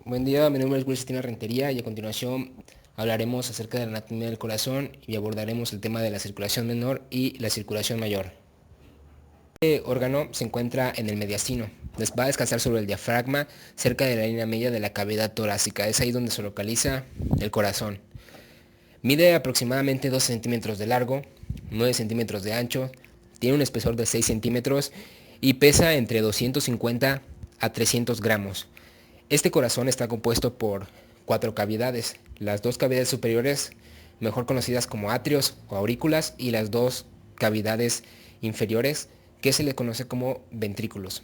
Buen día, mi nombre es Cristina Rentería y a continuación hablaremos acerca de la anatomía del corazón y abordaremos el tema de la circulación menor y la circulación mayor. Este órgano se encuentra en el mediastino. Va a descansar sobre el diafragma cerca de la línea media de la cavidad torácica. Es ahí donde se localiza el corazón. Mide aproximadamente 12 centímetros de largo, 9 centímetros de ancho, tiene un espesor de 6 centímetros y pesa entre 250 a 300 gramos. Este corazón está compuesto por 4 cavidades, las 2 cavidades superiores, mejor conocidas como atrios o aurículas, y las 2 cavidades inferiores, que se le conoce como ventrículos.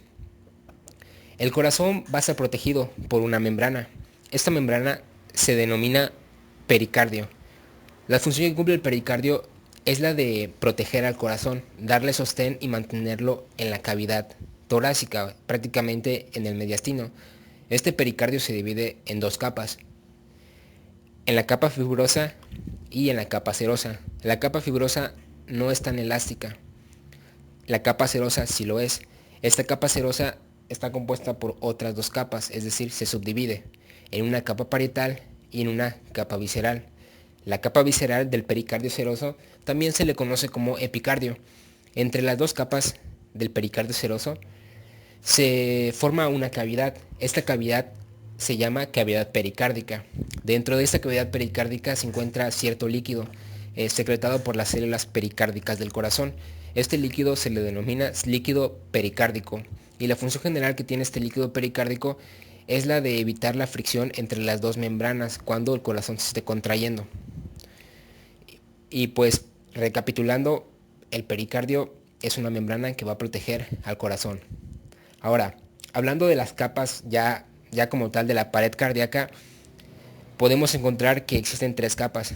El corazón va a estar protegido por una membrana. Esta membrana se denomina pericardio. La función que cumple el pericardio es la de proteger al corazón, darle sostén y mantenerlo en la cavidad torácica, prácticamente en el mediastino. Este pericardio se divide en dos capas, en la capa fibrosa y en la capa serosa. La capa fibrosa no es tan elástica, la capa serosa sí lo es. Esta capa serosa está compuesta por otras dos capas, es decir, se subdivide en una capa parietal y en una capa visceral. La capa visceral del pericardio seroso también se le conoce como epicardio. Entre las dos capas del pericardio seroso se forma una cavidad. Esta cavidad se llama cavidad pericárdica. Dentro de esta cavidad pericárdica se encuentra cierto líquido secretado por las células pericárdicas del corazón. Este líquido se le denomina líquido pericárdico y la función general que tiene este líquido pericárdico es la de evitar la fricción entre las dos membranas cuando el corazón se esté contrayendo. Y pues recapitulando, el pericardio es una membrana que va a proteger al corazón. Ahora, hablando de las capas ya como tal de la pared cardíaca, podemos encontrar que existen tres capas.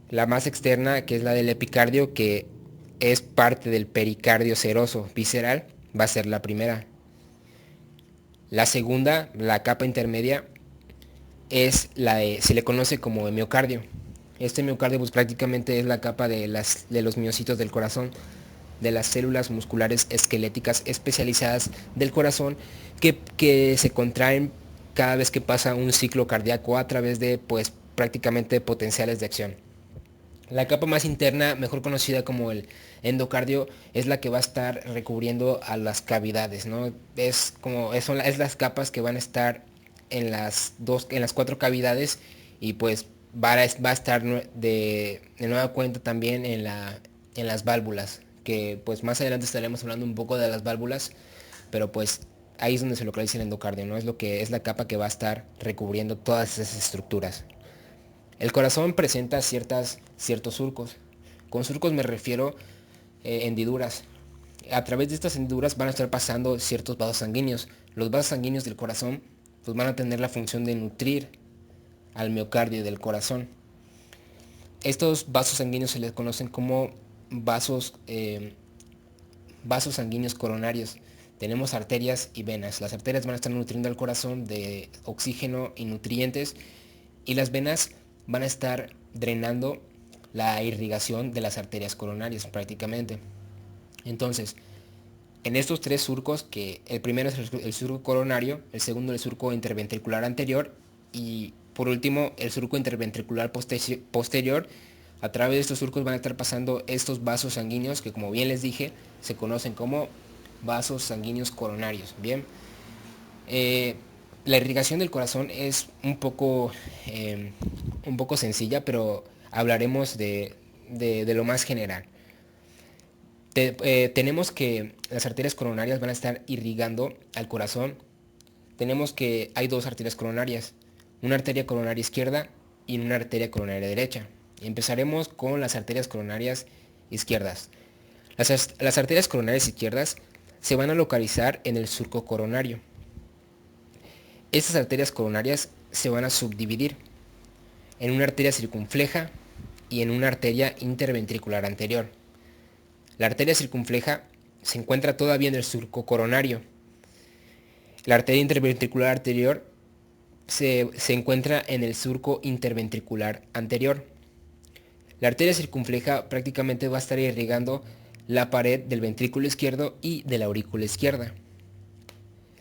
La más externa, que es la del epicardio, que es parte del pericardio seroso visceral, va a ser la primera. La segunda, la capa intermedia, se le conoce como miocardio. Este miocardio pues prácticamente es la capa de los miocitos del corazón, de las células musculares esqueléticas especializadas del corazón que se contraen cada vez que pasa un ciclo cardíaco a través de pues prácticamente potenciales de acción. La capa más interna, mejor conocida como el endocardio, es la que va a estar recubriendo a las cavidades, ¿no? Es las capas que van a estar en las cuatro cavidades y pues va a estar de nueva cuenta también en las válvulas, que pues más adelante estaremos hablando un poco de las válvulas, pero pues ahí es donde se localiza el endocardio, ¿no? Es lo que es la capa que va a estar recubriendo todas esas estructuras. El corazón presenta ciertos surcos. Con surcos me refiero hendiduras. A través de estas hendiduras van a estar pasando ciertos vasos sanguíneos. Los vasos sanguíneos del corazón pues van a tener la función de nutrir al miocardio del corazón. Estos vasos sanguíneos se les conocen como vasos sanguíneos coronarios. Tenemos arterias y venas. Las arterias van a estar nutriendo al corazón de oxígeno y nutrientes y las venas van a estar drenando la irrigación de las arterias coronarias prácticamente. Entonces, en estos tres surcos, que el primero es el surco coronario, el segundo el surco interventricular anterior y por último el surco interventricular posterior, a través de estos surcos van a estar pasando estos vasos sanguíneos que, como bien les dije, se conocen como vasos sanguíneos coronarios. Bien, la irrigación del corazón es un poco sencilla, pero hablaremos de lo más general. Tenemos que las arterias coronarias van a estar irrigando al corazón. Tenemos que hay dos arterias coronarias, una arteria coronaria izquierda y una arteria coronaria derecha. Empezaremos con las arterias coronarias izquierdas. Las arterias coronarias izquierdas se van a localizar en el surco coronario. Estas arterias coronarias se van a subdividir en una arteria circunfleja y en una arteria interventricular anterior. La arteria circunfleja se encuentra todavía en el surco coronario. La arteria interventricular anterior se encuentra en el surco interventricular anterior. La arteria circunfleja prácticamente va a estar irrigando la pared del ventrículo izquierdo y de la aurícula izquierda.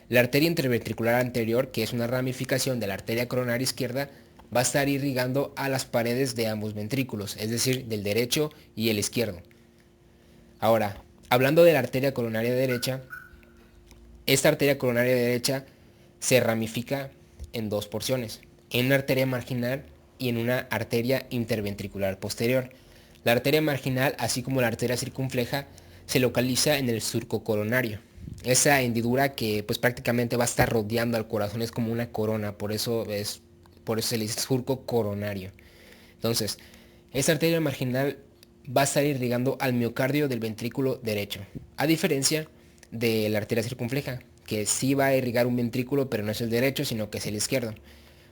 La arteria interventricular anterior, que es una ramificación de la arteria coronaria izquierda, va a estar irrigando a las paredes de ambos ventrículos, es decir, del derecho y el izquierdo. Ahora, hablando de la arteria coronaria derecha, esta arteria coronaria derecha se ramifica en dos porciones, en una arteria marginal y en una arteria interventricular posterior. La arteria marginal, así como la arteria circunfleja, se localiza en el surco coronario. Esa hendidura que pues prácticamente va a estar rodeando al corazón, es como una corona, por eso se le dice surco coronario. Entonces, esta arteria marginal va a estar irrigando al miocardio del ventrículo derecho, a diferencia de la arteria circunfleja, que sí va a irrigar un ventrículo, pero no es el derecho, sino que es el izquierdo.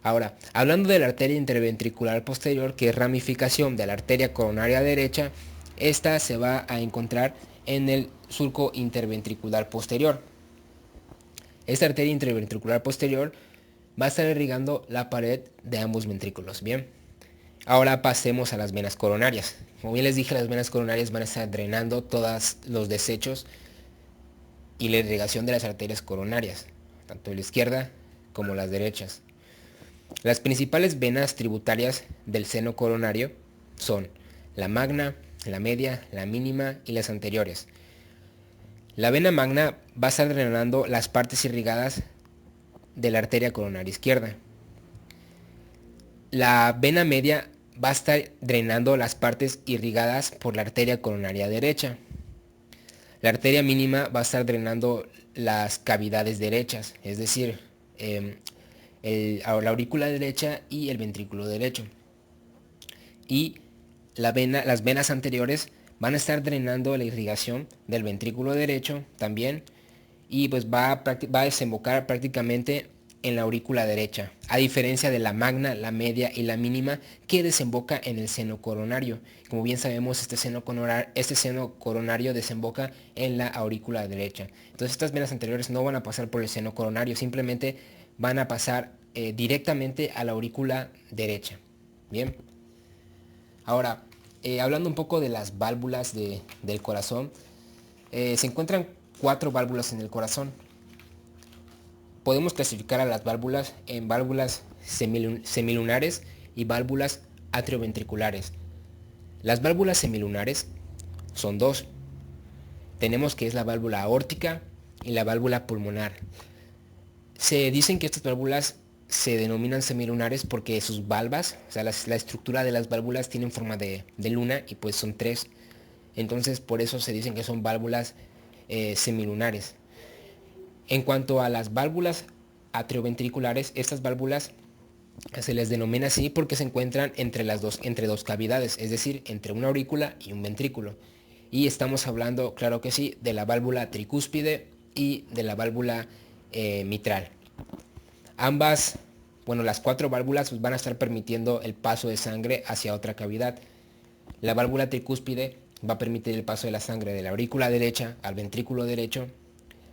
Ahora, hablando de la arteria interventricular posterior, que es ramificación de la arteria coronaria derecha, esta se va a encontrar en el surco interventricular posterior. Esta arteria interventricular posterior va a estar irrigando la pared de ambos ventrículos, ¿bien? Ahora pasemos a las venas coronarias. Como bien les dije, las venas coronarias van a estar drenando todos los desechos y la irrigación de las arterias coronarias, tanto la izquierda como las derechas. Las principales venas tributarias del seno coronario son la magna, la media, la mínima y las anteriores. La vena magna va a estar drenando las partes irrigadas de la arteria coronaria izquierda. La vena media va a estar drenando las partes irrigadas por la arteria coronaria derecha. La arteria mínima va a estar drenando las cavidades derechas, es decir, la aurícula derecha y el ventrículo derecho. Y las venas anteriores van a estar drenando la irrigación del ventrículo derecho también, y pues va a desembocar prácticamente en la aurícula derecha, a diferencia de la magna, la media y la mínima, que desemboca en el seno coronario. Como bien sabemos, este seno coronario desemboca en la aurícula derecha. Entonces estas venas anteriores no van a pasar por el seno coronario, simplemente van a pasar directamente a la aurícula derecha. Bien. Ahora, hablando un poco de las válvulas del corazón, se encuentran 4 válvulas en el corazón. Podemos clasificar a las válvulas en válvulas semilunares y válvulas atrioventriculares. Las válvulas semilunares son dos. Tenemos que es la válvula aórtica y la válvula pulmonar. Se dicen que estas válvulas se denominan semilunares porque sus valvas, o sea, la estructura de las válvulas tienen forma de luna y pues son 3. Entonces por eso se dicen que son válvulas semilunares. En cuanto a las válvulas atrioventriculares, estas válvulas se les denomina así porque se encuentran entre dos cavidades, es decir, entre una aurícula y un ventrículo. Y estamos hablando, claro que sí, de la válvula tricúspide y de la válvula mitral. Ambas, bueno, las 4 válvulas pues, van a estar permitiendo el paso de sangre hacia otra cavidad. La válvula tricúspide va a permitir el paso de la sangre de la aurícula derecha al ventrículo derecho.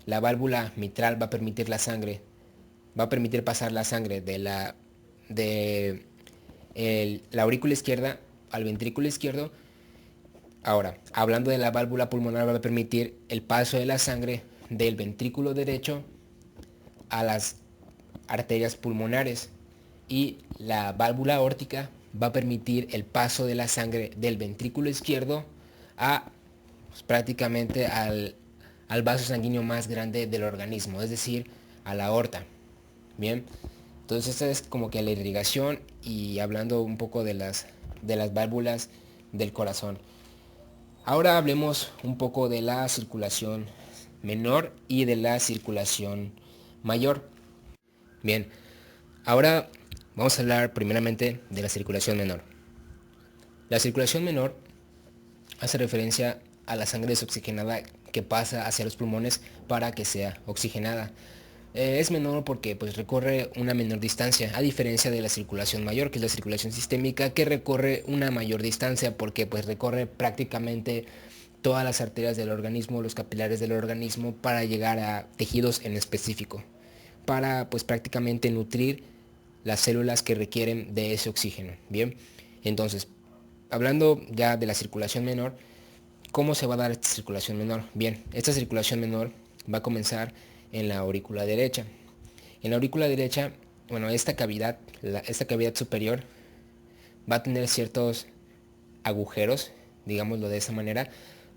La válvula mitral va a permitir pasar la sangre de la aurícula izquierda al ventrículo izquierdo. Ahora, hablando de la válvula pulmonar, va a permitir el paso de la sangre del ventrículo derecho a las arterias pulmonares, y la válvula aórtica va a permitir el paso de la sangre del ventrículo izquierdo a pues, prácticamente al vaso sanguíneo más grande del organismo, es decir, a la aorta. Bien, entonces esta es como que la irrigación, y hablando un poco de las válvulas del corazón. Ahora hablemos un poco de la circulación menor y de la circulación mayor. Bien, ahora vamos a hablar primeramente de la circulación menor. La circulación menor hace referencia a la sangre desoxigenada que pasa hacia los pulmones para que sea oxigenada. Es menor porque pues, recorre una menor distancia, a diferencia de la circulación mayor, que es la circulación sistémica, que recorre una mayor distancia porque pues, recorre prácticamente todas las arterias del organismo, los capilares del organismo, para llegar a tejidos en específico, para pues prácticamente nutrir las células que requieren de ese oxígeno. Bien, entonces, hablando ya de la circulación menor, ¿cómo se va a dar esta circulación menor? Bien, esta circulación menor va a comenzar en la aurícula derecha. En la aurícula derecha, bueno, esta cavidad superior va a tener ciertos agujeros, digámoslo de esa manera,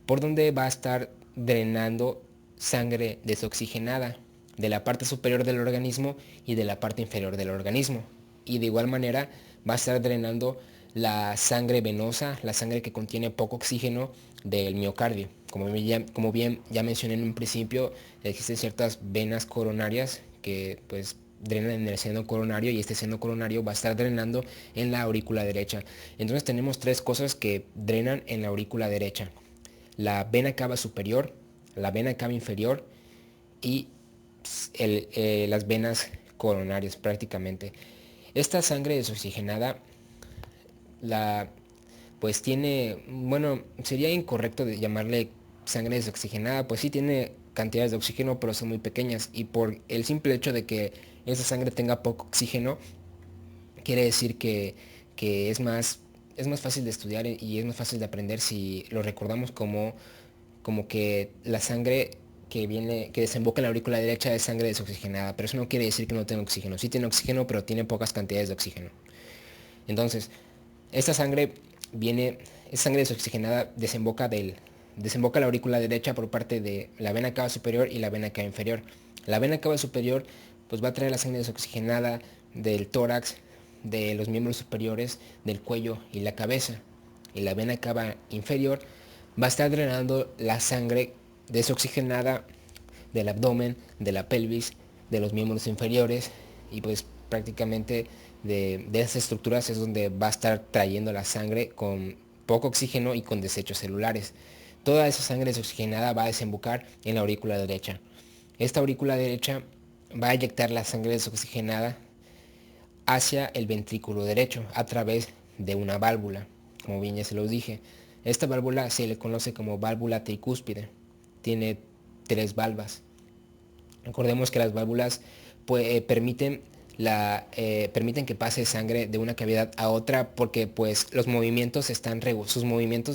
por donde va a estar drenando sangre desoxigenada de la parte superior del organismo y de la parte inferior del organismo. Y de igual manera va a estar drenando la sangre venosa, la sangre que contiene poco oxígeno del miocardio. Como bien ya mencioné en un principio, existen ciertas venas coronarias que pues drenan en el seno coronario, y este seno coronario va a estar drenando en la aurícula derecha. Entonces tenemos tres cosas que drenan en la aurícula derecha: la vena cava superior, la vena cava inferior y las venas coronarias prácticamente. Esta sangre desoxigenada pues tiene, bueno, sería incorrecto de llamarle sangre desoxigenada, pues sí tiene cantidades de oxígeno, pero son muy pequeñas, y por el simple hecho de que esa sangre tenga poco oxígeno, quiere decir que es más fácil de estudiar y es más fácil de aprender si lo recordamos como que la sangre que desemboca en la aurícula derecha es sangre desoxigenada, pero eso no quiere decir que no tenga oxígeno. Sí tiene oxígeno, pero tiene pocas cantidades de oxígeno. Entonces, esta sangre esta sangre desoxigenada desemboca a la aurícula derecha por parte de la vena cava superior y la vena cava inferior. La vena cava superior pues va a traer la sangre desoxigenada del tórax, de los miembros superiores, del cuello y la cabeza. Y la vena cava inferior va a estar drenando la sangre desoxigenada del abdomen, de la pelvis, de los miembros inferiores, y pues prácticamente de esas estructuras es donde va a estar trayendo la sangre con poco oxígeno y con desechos celulares. Toda esa sangre desoxigenada va a desembocar en la aurícula derecha. Esta aurícula derecha va a eyectar la sangre desoxigenada hacia el ventrículo derecho a través de una válvula, como bien ya se los dije. Esta válvula se le conoce como válvula tricúspide. Tiene tres valvas. Recordemos que las válvulas pues, permiten que pase sangre de una cavidad a otra, porque pues sus movimientos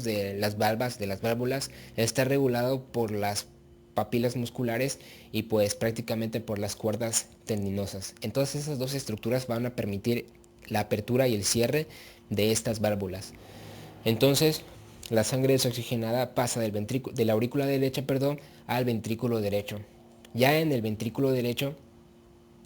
de las válvulas está regulado por las papilas musculares y pues prácticamente por las cuerdas tendinosas. Entonces esas dos estructuras van a permitir la apertura y el cierre de estas válvulas. Entonces la sangre desoxigenada pasa de la aurícula derecha, al ventrículo derecho. Ya en el ventrículo derecho,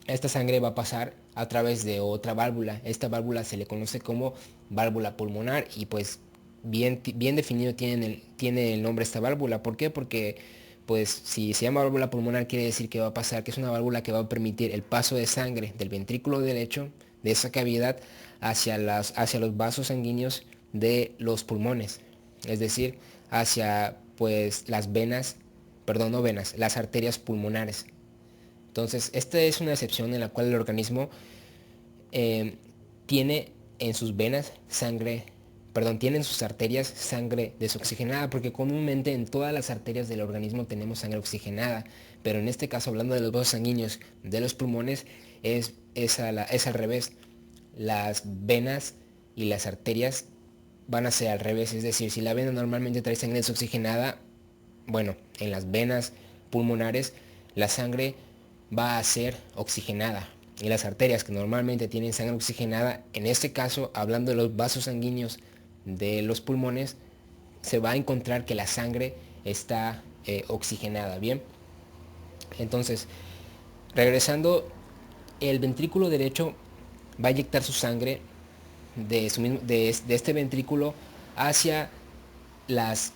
esta sangre va a pasar a través de otra válvula. Esta válvula se le conoce como válvula pulmonar, y pues bien definido tiene el nombre esta válvula. ¿Por qué? Porque pues si se llama válvula pulmonar, quiere decir que va a pasar, que es una válvula que va a permitir el paso de sangre del ventrículo derecho, de esa cavidad, hacia los vasos sanguíneos de los pulmones. Es decir, hacia pues las venas, perdón, no venas, las arterias pulmonares. Entonces, esta es una excepción en la cual el organismo tiene en sus venas tiene en sus arterias sangre desoxigenada, porque comúnmente en todas las arterias del organismo tenemos sangre oxigenada, pero en este caso, hablando de los vasos sanguíneos de los pulmones, es al revés. Las venas y las arterias van a ser al revés, es decir, si la vena normalmente trae sangre desoxigenada, bueno, en las venas pulmonares la sangre va a ser oxigenada, y las arterias que normalmente tienen sangre oxigenada, en este caso, hablando de los vasos sanguíneos de los pulmones, se va a encontrar que la sangre está oxigenada. Bien, entonces, regresando, el ventrículo derecho va a inyectar su sangre de este ventrículo hacia las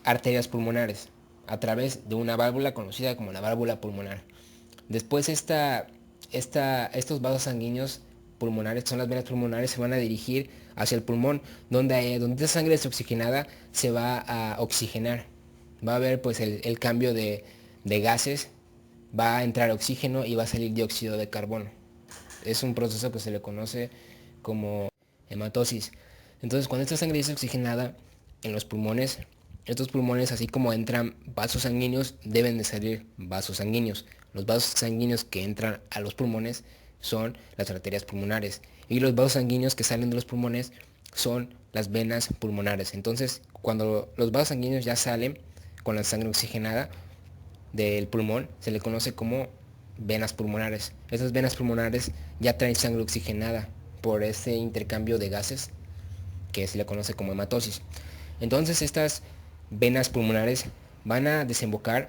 arterias pulmonares a través de una válvula conocida como la válvula pulmonar. Después estos vasos sanguíneos pulmonares, son las venas pulmonares, se van a dirigir hacia el pulmón, donde esa sangre desoxigenada se va a oxigenar. Va a haber pues el cambio de gases, va a entrar oxígeno y va a salir dióxido de carbono. Es un proceso que se le conoce como hematosis. Entonces, cuando esta sangre es oxigenada en los pulmones, estos pulmones, así como entran vasos sanguíneos, deben de salir vasos sanguíneos. Los vasos sanguíneos que entran a los pulmones son las arterias pulmonares, y los vasos sanguíneos que salen de los pulmones son las venas pulmonares. Entonces, cuando los vasos sanguíneos ya salen con la sangre oxigenada, del pulmón se le conoce como venas pulmonares. Esas venas pulmonares ya traen sangre oxigenada por ese intercambio de gases que se le conoce como hematosis. Entonces estas venas pulmonares van a desembocar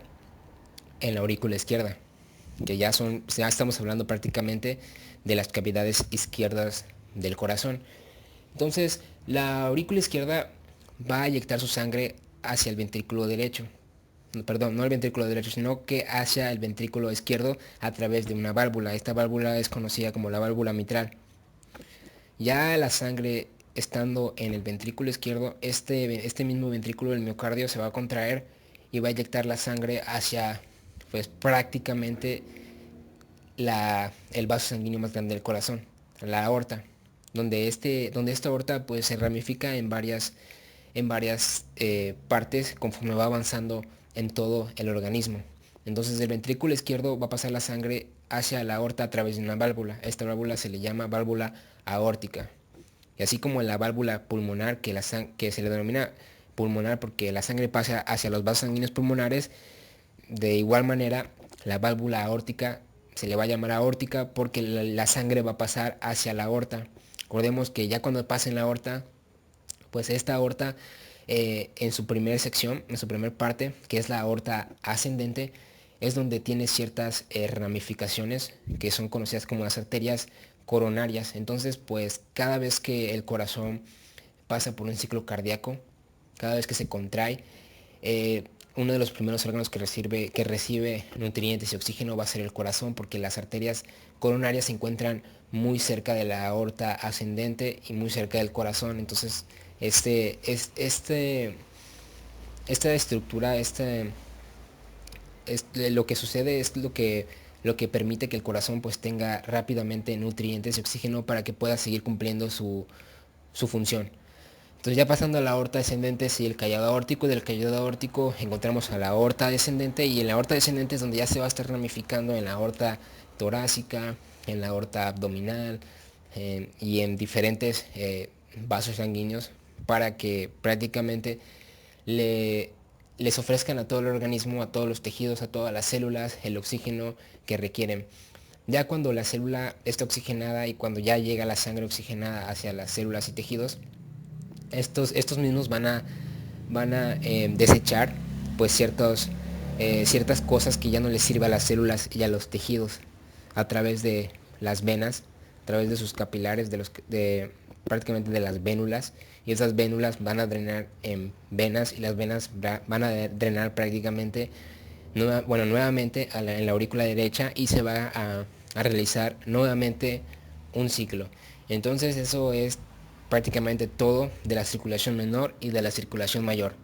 en la aurícula izquierda, que ya estamos hablando prácticamente de las cavidades izquierdas del corazón. Entonces la aurícula izquierda va a eyectar su sangre hacia el ventrículo derecho. Perdón, no el ventrículo derecho, sino que hacia el ventrículo izquierdo a través de una válvula. Esta válvula es conocida como la válvula mitral. Ya la sangre estando en el ventrículo izquierdo, este mismo ventrículo del miocardio se va a contraer y va a eyectar la sangre hacia, pues prácticamente el vaso sanguíneo más grande del corazón, la aorta, donde esta aorta pues se ramifica en varias partes conforme va avanzando en todo el organismo. Entonces del ventrículo izquierdo va a pasar la sangre hacia la aorta a través de una válvula. Esta válvula se le llama válvula aórtica. Y así como la válvula pulmonar, que se le denomina pulmonar porque la sangre pasa hacia los vasos sanguíneos pulmonares, de igual manera la válvula aórtica se le va a llamar aórtica porque la sangre va a pasar hacia la aorta. Recordemos que ya cuando pasa en la aorta, pues esta aorta en su primera sección, en su primera parte, que es la aorta ascendente, es donde tiene ciertas ramificaciones que son conocidas como las arterias coronarias. Entonces, pues cada vez que el corazón pasa por un ciclo cardíaco, cada vez que se contrae, uno de los primeros órganos que recibe nutrientes y oxígeno va a ser el corazón, porque las arterias coronarias se encuentran muy cerca de la aorta ascendente y muy cerca del corazón. Entonces, esta estructura, lo que sucede es lo que permite que el corazón pues tenga rápidamente nutrientes y oxígeno para que pueda seguir cumpliendo su función. Entonces ya pasando a la aorta descendente, sí, el callado aórtico, y del callado aórtico encontramos a la aorta descendente, y en la aorta descendente es donde ya se va a estar ramificando en la aorta torácica, en la aorta abdominal y en diferentes vasos sanguíneos para que prácticamente les ofrezcan a todo el organismo, a todos los tejidos, a todas las células el oxígeno que requieren. Ya cuando la célula está oxigenada y cuando ya llega la sangre oxigenada hacia las células y tejidos, estos mismos van a desechar pues ciertas cosas que ya no les sirven a las células y a los tejidos a través de las venas, a través de sus capilares, prácticamente de las vénulas, y esas vénulas van a drenar en venas, y las venas van a drenar prácticamente nuevamente en la aurícula derecha, y se va a realizar nuevamente un ciclo. Entonces eso es prácticamente todo de la circulación menor y de la circulación mayor.